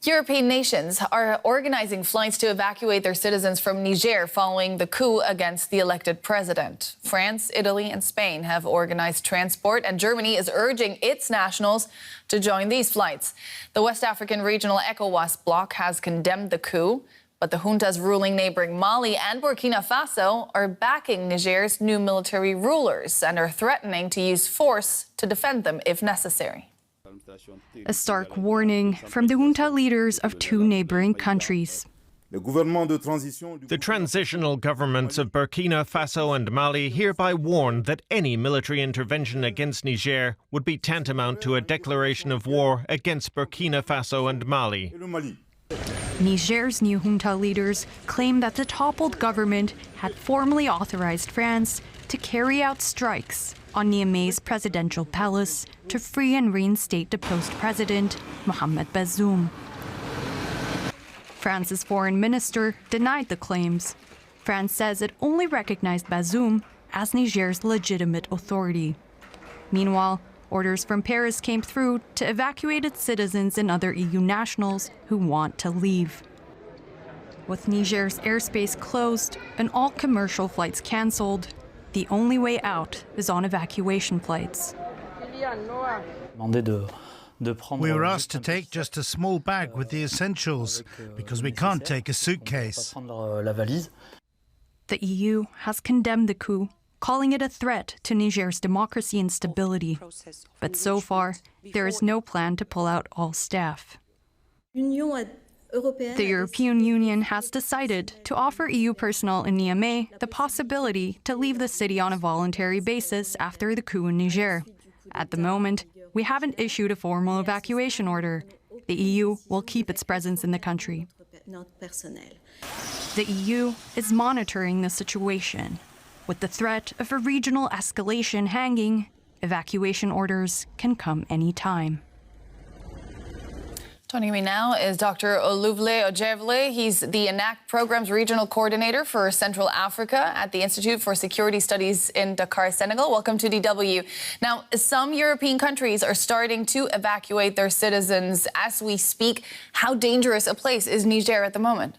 European nations are organizing flights to evacuate their citizens from Niger following the coup against the elected president. France, Italy and Spain have organized transport, and Germany is urging its nationals to join these flights. The West African regional ECOWAS bloc has condemned the coup, but the juntas ruling neighboring Mali and Burkina Faso are backing Niger's new military rulers and are threatening to use force to defend them if necessary. A stark warning from the junta leaders of two neighboring countries. The transitional governments of Burkina Faso and Mali hereby warn that any military intervention against Niger would be tantamount to a declaration of war against Burkina Faso and Mali. Niger's new junta leaders claim that the toppled government had formally authorized France to carry out strikes on Niamey's presidential palace to free and reinstate deposed president Mohamed Bazoum. France's foreign minister denied the claims. France says it only recognized Bazoum as Niger's legitimate authority. Meanwhile, orders from Paris came through to evacuate its citizens and other EU nationals who want to leave. With Niger's airspace closed and all commercial flights cancelled, the only way out is on evacuation flights. We were asked to take just a small bag with the essentials because we can't take a suitcase. The EU has condemned the coup, calling it a threat to Niger's democracy and stability. But so far, there is no plan to pull out all staff. The European Union has decided to offer EU personnel in Niamey the possibility to leave the city on a voluntary basis after the coup in Niger. At the moment, we haven't issued a formal evacuation order. The EU will keep its presence in the country. The EU is monitoring the situation. With the threat of a regional escalation hanging, evacuation orders can come any time. Joining me now is Dr. Oluvle Ojevle. He's the ENAC Program's Regional Coordinator for Central Africa at the Institute for Security Studies in Dakar, Senegal. Welcome to DW. Now, some European countries are starting to evacuate their citizens as we speak. How dangerous a place is Niger at the moment?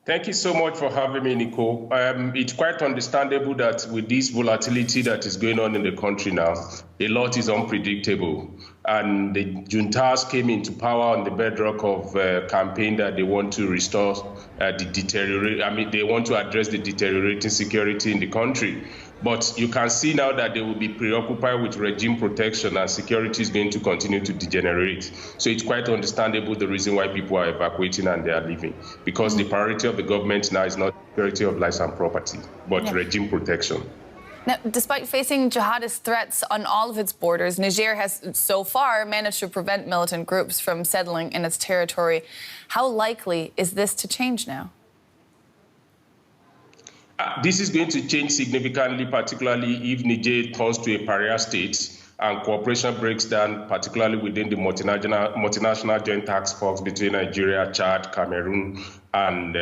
Thank you so much for having me, Nicole. It's quite understandable that with this volatility that is going on in the country now, a lot is unpredictable. And the juntas came into power on the bedrock of a campaign that they want to restore they want to address the deteriorating security in the country. But you can see now that they will be preoccupied with regime protection, and security is going to continue to degenerate. So it's quite understandable the reason why people are evacuating and they are leaving, because the priority of the government now is not security of lives and property, but regime protection. Now, despite facing jihadist threats on all of its borders, Niger has so far managed to prevent militant groups from settling in its territory. How likely is this to change now? This is going to change significantly, particularly if Niger turns to a pariah state and cooperation breaks down, particularly within the multinational joint task force between Nigeria, Chad, Cameroon, and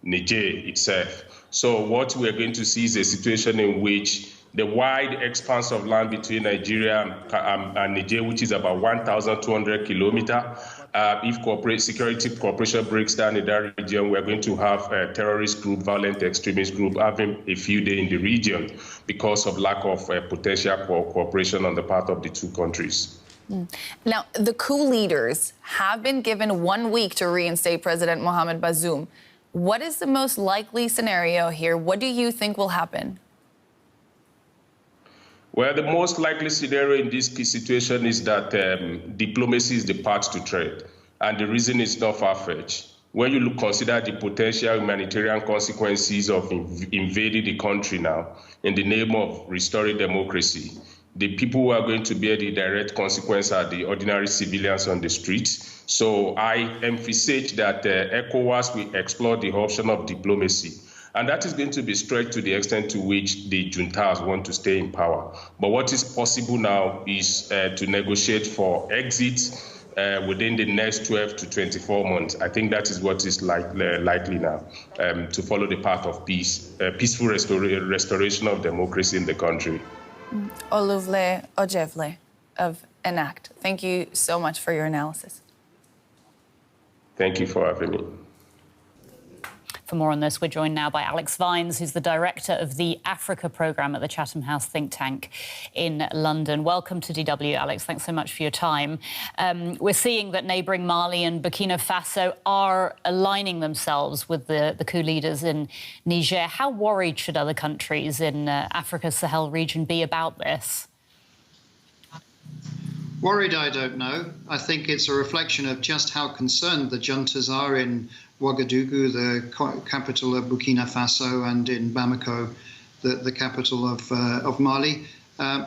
Niger itself. So what we're going to see is a situation in which the wide expanse of land between Nigeria and Niger, which is about 1,200 kilometers, if security cooperation breaks down in that region, we're going to have a terrorist group, violent extremist group having a field day in the region because of lack of potential cooperation on the part of the two countries. Now, the coup leaders have been given 1 week to reinstate President Mohamed Bazoum. What is the most likely scenario here? What do you think will happen? Well, the most likely scenario in this situation is that diplomacy is the path to tread. And the reason is not far-fetched. When you consider the potential humanitarian consequences of invading the country now in the name of restoring democracy, the people who are going to bear the direct consequence are the ordinary civilians on the streets. So I emphasize that ECOWAS will explore the option of diplomacy. And that is going to be stretched to the extent to which the juntas want to stay in power. But what is possible now is to negotiate for exit within the next 12 to 24 months. I think that is what is likely now, to follow the path of peace, peaceful restoration of democracy in the country. Oluvle Ojevle of enact. Thank you so much for your analysis. Thank you for having me. For more on this, we're joined now by Alex Vines, who's the director of the Africa programme at the Chatham House think tank in London. Welcome to DW, Alex. Thanks so much for your time. We're seeing that neighbouring Mali and Burkina Faso are aligning themselves with the coup leaders in Niger. How worried should other countries in Africa's Sahel region be about this? Worried, I don't know. I think it's a reflection of just how concerned the juntas are in Ouagadougou, the capital of Burkina Faso, and in Bamako, the capital of Mali,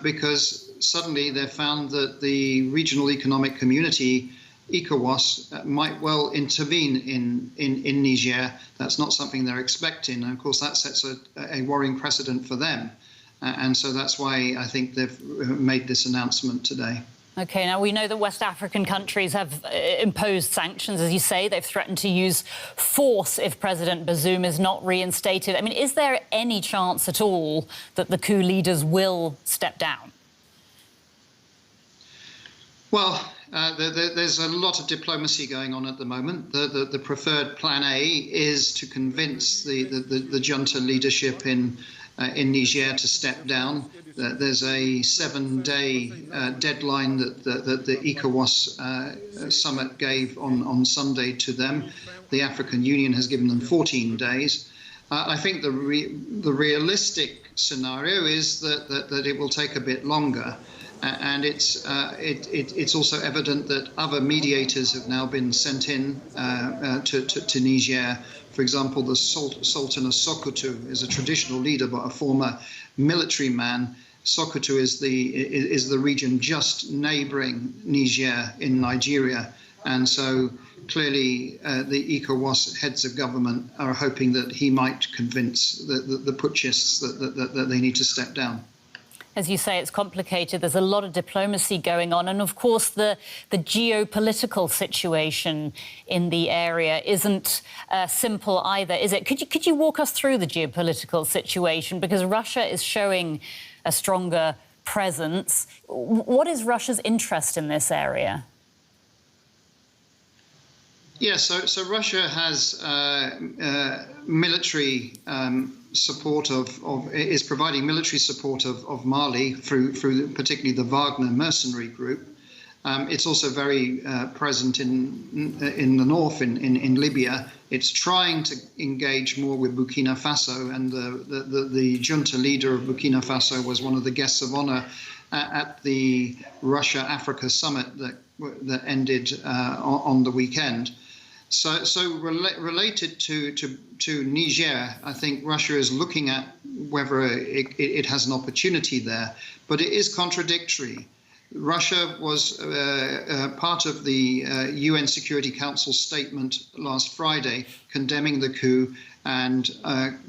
because suddenly they found that the regional economic community, ECOWAS, might well intervene in Niger. That's not something they're expecting, and of course that sets a worrying precedent for them. And so that's why I think they've made this announcement today. OK, now we know that West African countries have imposed sanctions, as you say. They've threatened to use force if President Bazoum is not reinstated. I mean, is there any chance at all that the coup leaders will step down? Well, there's a lot of diplomacy going on at the moment. The preferred plan A is to convince the junta leadership in Niger to step down. There's a 7-day deadline that the ECOWAS summit gave on Sunday to them. The African Union has given them 14 days. I think the realistic scenario is that it will take a bit longer. And it's also evident that other mediators have now been sent in to Niger. For example, the Sultan of Sokoto is a traditional leader, but a former military man. Sokoto is the region just neighbouring Niger in Nigeria, and so clearly the ECOWAS heads of government are hoping that he might convince the putschists that they need to step down. As you say, it's complicated. There's a lot of diplomacy going on. And, of course, the geopolitical situation in the area isn't simple either, is it? Could you walk us through the geopolitical situation? Because Russia is showing a stronger presence. What is Russia's interest in this area? Yeah, so Russia has military support is providing military support of Mali through particularly the Wagner mercenary group. It's also very present in the north in Libya. It's trying to engage more with Burkina Faso, and the junta leader of Burkina Faso was one of the guests of honor at the Russia-Africa summit that ended on the weekend. So related to Niger, I think Russia is looking at whether it has an opportunity there, but it is contradictory. Russia was part of the UN Security Council statement last Friday condemning the coup and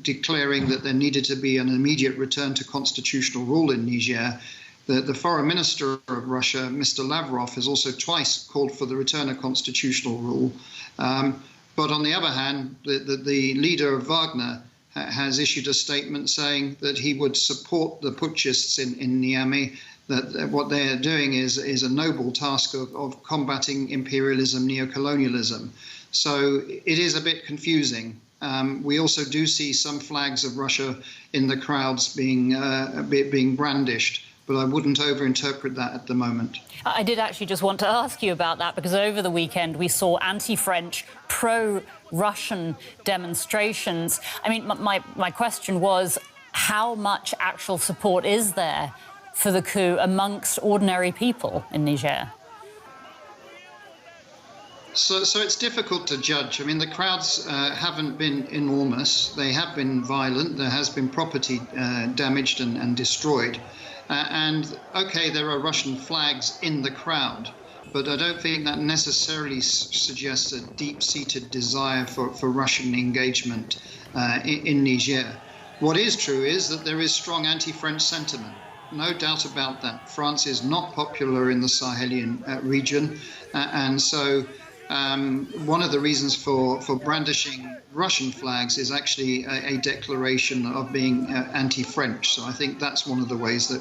declaring that there needed to be an immediate return to constitutional rule in Niger. The foreign minister of Russia, Mr. Lavrov, has also twice called for the return of constitutional rule. But on the other hand, the leader of Wagner has issued a statement saying that he would support the putschists in Niamey, that what they are doing is a noble task of combating imperialism, neocolonialism. So it is a bit confusing. We also do see some flags of Russia in the crowds being brandished, but I wouldn't overinterpret that at the moment. I did actually just want to ask you about that, because over the weekend we saw anti-French, pro-Russian demonstrations. I mean, my question was, how much actual support is there for the coup amongst ordinary people in Niger? So it's difficult to judge. I mean, the crowds haven't been enormous. They have been violent. There has been property damaged and destroyed. And, OK, there are Russian flags in the crowd, but I don't think that necessarily suggests a deep-seated desire for Russian engagement in Niger. What is true is that there is strong anti-French sentiment. No doubt about that. France is not popular in the Sahelian region, and so one of the reasons for brandishing Russian flags is actually a declaration of being anti-French. So I think that's one of the ways that